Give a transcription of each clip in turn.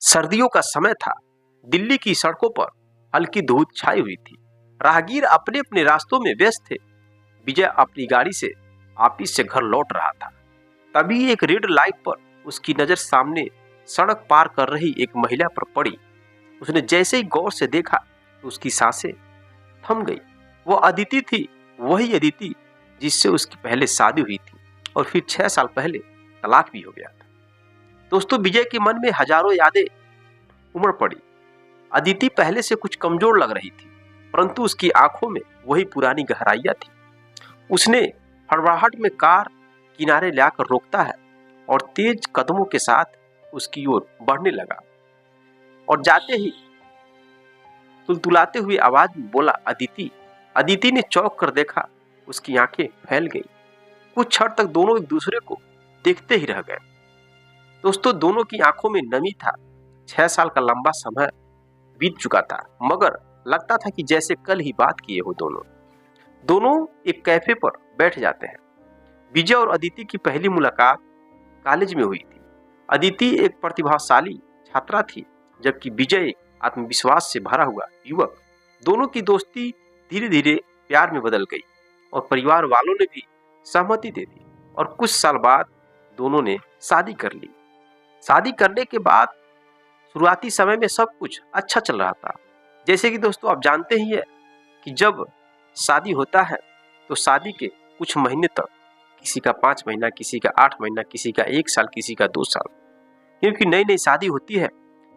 सर्दियों का समय था। दिल्ली की सड़कों पर हल्की धूप छाई हुई थी। राहगीर अपने अपने रास्तों में व्यस्त थे। विजय अपनी गाड़ी से ऑफिस से घर लौट रहा था। तभी एक रेड लाइट पर उसकी नजर सामने सड़क पार कर रही एक महिला पर पड़ी। उसने जैसे ही गौर से देखा तो उसकी सांसें थम गई। वो अदिति थी, वही अदिति जिससे उसकी पहले शादी हुई थी और फिर 6 साल पहले तलाक भी हो गया था। दोस्तों, विजय के मन में हजारों यादें उमड़ पड़ी। अदिति पहले से कुछ कमजोर लग रही थी, परंतु उसकी आंखों में वही पुरानी गहराइयां थी। उसने हड़बड़ाहट में कार किनारे लाकर रोकता है और तेज कदमों के साथ उसकी ओर बढ़ने लगा और जाते ही तुलतुलाते हुए आवाज में बोला, अदिति। अदिति ने चौंक कर देखा। उसकी आंखें फैल गई। कुछ क्षण तक दोनों एक दूसरे को देखते ही रह गए। दोस्तों, दोनों की आंखों में नमी था। 6 साल का लंबा समय बीत चुका था, मगर लगता था कि जैसे कल ही बात किए हो। दोनों एक कैफे पर बैठ जाते हैं। विजय और अदिति की पहली मुलाकात कॉलेज में हुई थी। अदिति एक प्रतिभाशाली छात्रा थी, जबकि विजय आत्मविश्वास से भरा हुआ युवक। दोनों की दोस्ती धीरे धीरे प्यार में बदल गई और परिवार वालों ने भी सहमति दे दी और कुछ साल बाद दोनों ने शादी कर ली। शादी करने के बाद शुरुआती समय में सब कुछ अच्छा चल रहा था। जैसे कि दोस्तों आप जानते ही है कि जब शादी होता है तो शादी के कुछ महीने तक, किसी का 5 महीना, किसी का 8 महीना, किसी का 1 साल, किसी का 2 साल, क्योंकि नई नई शादी होती है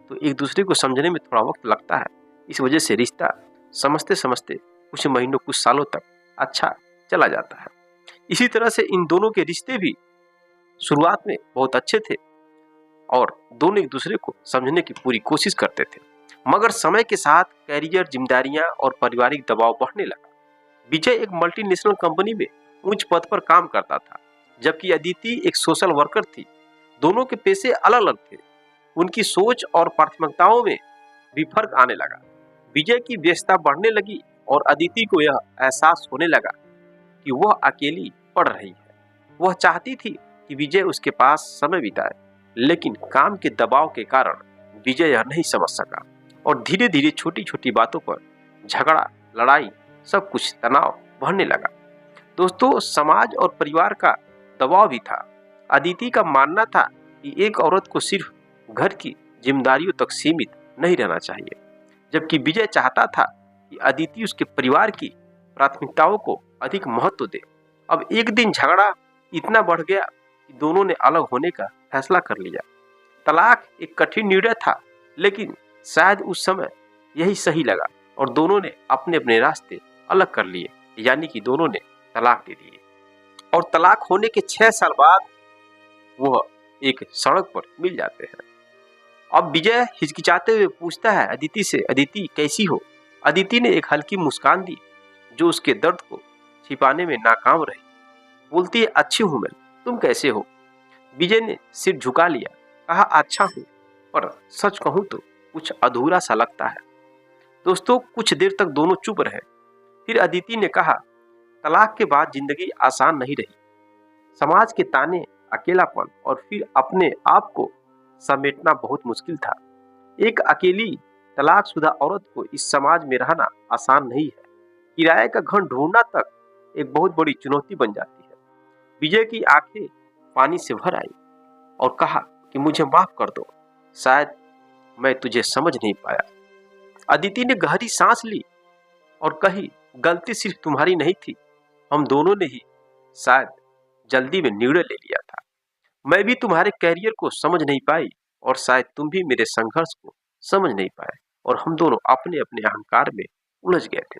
तो एक दूसरे को समझने में थोड़ा वक्त लगता है। इस वजह से रिश्ता समझते समझते कुछ महीनों, कुछ सालों तक अच्छा चला जाता है। इसी तरह से इन दोनों के रिश्ते भी शुरुआत में बहुत अच्छे थे और दोनों एक दूसरे को समझने की पूरी कोशिश करते थे, मगर समय के साथ कैरियर, जिम्मेदारियां और पारिवारिक दबाव बढ़ने लगा। विजय एक मल्टीनेशनल कंपनी में उच्च पद पर काम करता था, जबकि अदिति एक सोशल वर्कर थी। दोनों के पेशे अलग अलग थे। उनकी सोच और प्राथमिकताओं में भी फर्क आने लगा। विजय की व्यस्तता बढ़ने लगी और अदिति को यह एहसास होने लगा कि वह अकेली पड़ रही है। वह चाहती थी कि विजय उसके पास समय बिताए, लेकिन काम के दबाव के कारण विजय यह नहीं समझ सका और धीरे धीरे छोटी छोटी बातों पर झगड़ा, लड़ाई, सब कुछ तनाव बढ़ने लगा। दोस्तों, समाज और परिवार का दबाव भी था। अदिति का मानना था कि एक औरत को सिर्फ घर की जिम्मेदारियों तक सीमित नहीं रहना चाहिए, जबकि विजय चाहता था कि अदिति उसके परिवार की प्राथमिकताओं को अधिक महत्व दे। अब एक दिन झगड़ा इतना बढ़ गया कि दोनों ने अलग होने का फैसला कर लिया। तलाक एक कठिन निर्णय था, लेकिन शायद उस समय यही सही लगा और दोनों ने अपने अपने रास्ते अलग कर लिए, यानी कि दोनों ने तलाक दे दिए। और तलाक होने के 6 साल बाद वह एक सड़क पर मिल जाते हैं। अब विजय हिचकिचाते हुए पूछता है अदिति से, अदिति कैसी हो? अदिति ने एक हल्की मुस्कान दी जो उसके दर्द को छिपाने में नाकाम रही। बोलती है, अच्छी हूं मैं, तुम कैसे हो? विजय ने सिर झुका लिया, कहा, अच्छा हूं, पर सच कहूं तो कुछ अधूरा सा लगता है। दोस्तों, कुछ देर तक दोनों चुप रहे। फिर अदिति ने कहा, तलाक के बाद जिंदगी आसान नहीं रही। समाज के ताने, अकेलापन और फिर अपने आप को समेटना बहुत मुश्किल था। एक अकेली तलाकशुदा औरत को इस समाज में रहना आसान नहीं है। किराए का घर ढूंढना तक एक बहुत बड़ी चुनौती बन जाती है। विजय की आंखें पानी से भर आई और कहा कि मुझे माफ कर दो, शायद मैं तुझे समझ नहीं पाया। अदिति ने गहरी सांस ली और कही, गलती सिर्फ तुम्हारी नहीं थी, हम दोनों ने ही शायद जल्दी में निर्णय ले लिया था। मैं भी तुम्हारे कैरियर को समझ नहीं पाई और शायद तुम भी मेरे संघर्ष को समझ नहीं पाए और हम दोनों अपने अपने अहंकार में उलझ गए थे।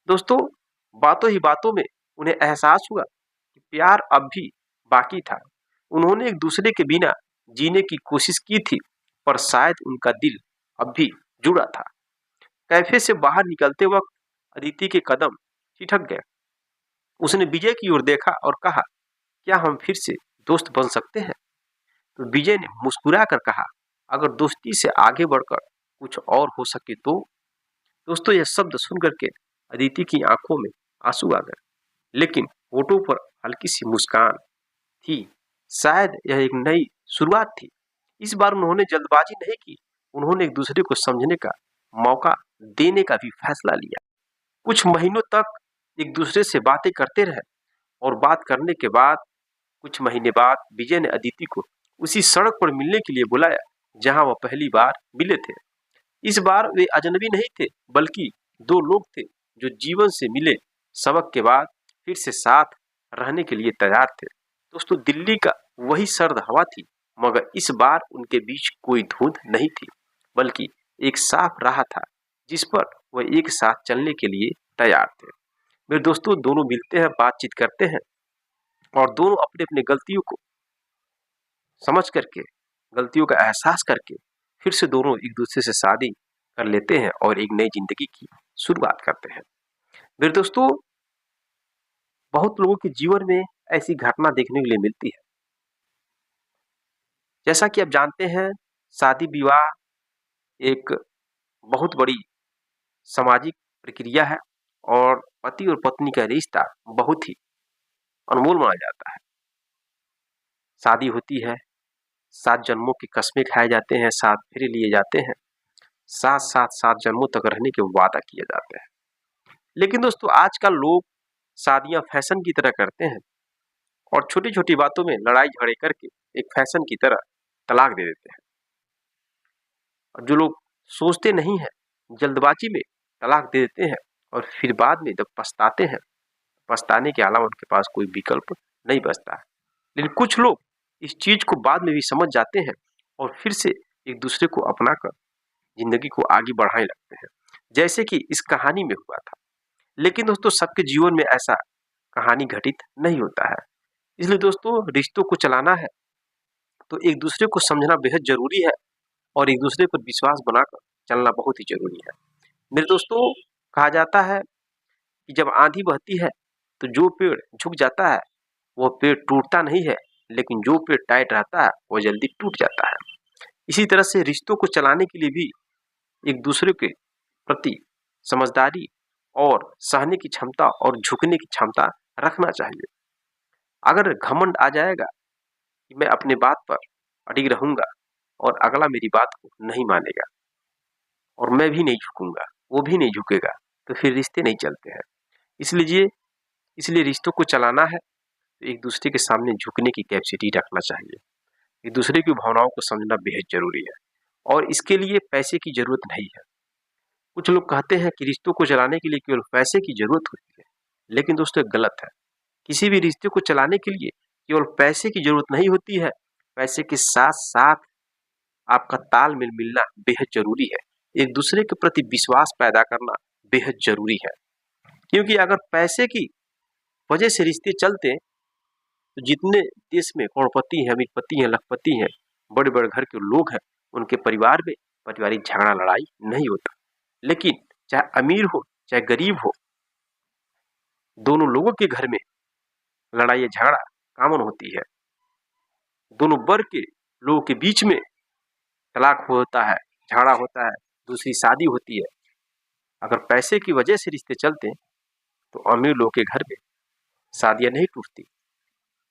दोस्तों, बातों ही बातों में उन्हें एहसास हुआ कि प्यार अब भी बाकी था। उन्होंने एक दूसरे के बिना जीने की कोशिश की थी, पर शायद उनका दिल अब भी जुड़ा था। कैफे से बाहर निकलते वक्त अदिति के कदम ठिठक गए। उसने विजय की ओर देखा और कहा, क्या हम फिर से दोस्त बन सकते हैं? तो विजय ने मुस्कुरा कर कहा, अगर दोस्ती से आगे बढ़कर कुछ और हो सके तो। दोस्तों, यह शब्द सुनकर के अदिति की आंखों में आंसू आ गए, लेकिन होठों पर हल्की सी मुस्कान थी। शायद यह एक नई शुरुआत थी। इस बार उन्होंने जल्दबाजी नहीं की, उन्होंने एक दूसरे को समझने का मौका देने का भी फैसला लिया। कुछ महीनों तक एक दूसरे से बातें करते रहे और बात करने के बाद कुछ महीने बाद विजय ने अदिति को उसी सड़क पर मिलने के लिए बुलाया जहां वह पहली बार मिले थे। इस बार वे अजनबी नहीं थे, बल्कि दो लोग थे जो जीवन से मिले सबक के बाद फिर से साथ रहने के लिए तैयार थे। दोस्तों, दिल्ली का वही सर्द हवा थी, मगर इस बार उनके बीच कोई धुंध नहीं थी, बल्कि एक साफ राह था जिस पर वह एक साथ चलने के लिए तैयार थे। मेरे दोस्तों, दोनों मिलते हैं, बातचीत करते हैं और दोनों अपने अपने गलतियों को समझ करके, गलतियों का एहसास करके फिर से दोनों एक दूसरे से शादी कर लेते हैं और एक नई जिंदगी की शुरुआत करते हैं। मेरे दोस्तों, बहुत लोगों के जीवन में ऐसी घटना देखने के लिए मिलती है। जैसा कि आप जानते हैं, शादी विवाह एक बहुत बड़ी सामाजिक प्रक्रिया है और पति और पत्नी का रिश्ता बहुत ही अनमोल माना जाता है। शादी होती है, 7 जन्मों की कस्में खाए जाते हैं, 7 फेरे लिए जाते हैं, साथ साथ 7 जन्मों तक रहने के वादा किए जाते हैं। लेकिन दोस्तों, आजकल लोग शादियां फैशन की तरह करते हैं और छोटी छोटी बातों में लड़ाई झगड़े करके एक फैशन की तरह तलाक दे देते हैं। और जो लोग सोचते नहीं हैं, जल्दबाजी में तलाक दे देते हैं और फिर बाद में जब पछताते हैं, पछताने के अलावा उनके पास कोई विकल्प नहीं बचता है। लेकिन कुछ लोग इस चीज को बाद में भी समझ जाते हैं और फिर से एक दूसरे को अपनाकर जिंदगी को आगे बढ़ाने लगते हैं, जैसे कि इस कहानी में हुआ था। लेकिन दोस्तों, सबके जीवन में ऐसा कहानी घटित नहीं होता है। इसलिए दोस्तों, रिश्तों को चलाना है तो एक दूसरे को समझना बेहद जरूरी है और एक दूसरे पर विश्वास बनाकर चलना बहुत ही जरूरी है। मेरे दोस्तों, कहा जाता है कि जब आंधी बहती है तो जो पेड़ झुक जाता है वो पेड़ टूटता नहीं है, लेकिन जो पेड़ टाइट रहता है वो जल्दी टूट जाता है। इसी तरह से रिश्तों को चलाने के लिए भी एक दूसरे के प्रति समझदारी और सहने की क्षमता और झुकने की क्षमता रखना चाहिए। अगर घमंड आ जाएगा कि मैं अपने बात पर अड़िग रहूंगा और अगला मेरी बात को नहीं मानेगा और मैं भी नहीं झुकूंगा, वो भी नहीं झुकेगा, तो फिर रिश्ते नहीं चलते हैं। इसलिए रिश्तों को चलाना है तो एक दूसरे के सामने झुकने की कैपेसिटी रखना चाहिए। एक दूसरे की भावनाओं को समझना बेहद जरूरी है और इसके लिए पैसे की जरूरत नहीं है। कुछ लोग कहते हैं कि रिश्तों को चलाने के लिए केवल पैसे की जरूरत होती है, लेकिन दोस्तों गलत है। किसी भी रिश्ते को चलाने के लिए केवल पैसे की जरूरत नहीं होती है, पैसे के साथ साथ आपका तालमेल मिलना बेहद जरूरी है। एक दूसरे के प्रति विश्वास पैदा करना बेहद जरूरी है, क्योंकि अगर पैसे की वजह से रिश्ते चलते तो जितने देश में करोड़पति हैं, अमीरपति हैं, लखपति हैं, बड़े बड़े घर के लोग हैं, उनके परिवार में पारिवारिक झगड़ा लड़ाई नहीं होता। लेकिन चाहे अमीर हो चाहे गरीब हो, दोनों लोगों के घर में लड़ाई झगड़ा कॉमन होती है। दोनों वर्ग के लोगों के बीच में तलाक होता है, झगड़ा होता है, दूसरी शादी होती है। अगर पैसे की वजह से रिश्ते चलते तो अमीर लोगों के घर में शादियां नहीं टूटती,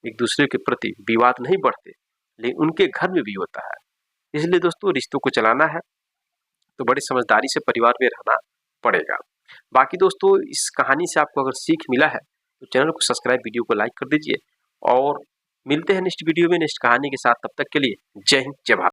एक दूसरे के प्रति विवाद नहीं बढ़ते, लेकिन उनके घर में भी होता है। इसलिए दोस्तों, रिश्तों को चलाना है तो बड़ी समझदारी से परिवार में रहना पड़ेगा। बाकी दोस्तों, इस कहानी से आपको अगर सीख मिला है तो चैनल को सब्सक्राइब, वीडियो को लाइक कर दीजिए और मिलते हैं नेक्स्ट वीडियो में नेक्स्ट कहानी के साथ। तब तक के लिए जय हिंद, जय भारत।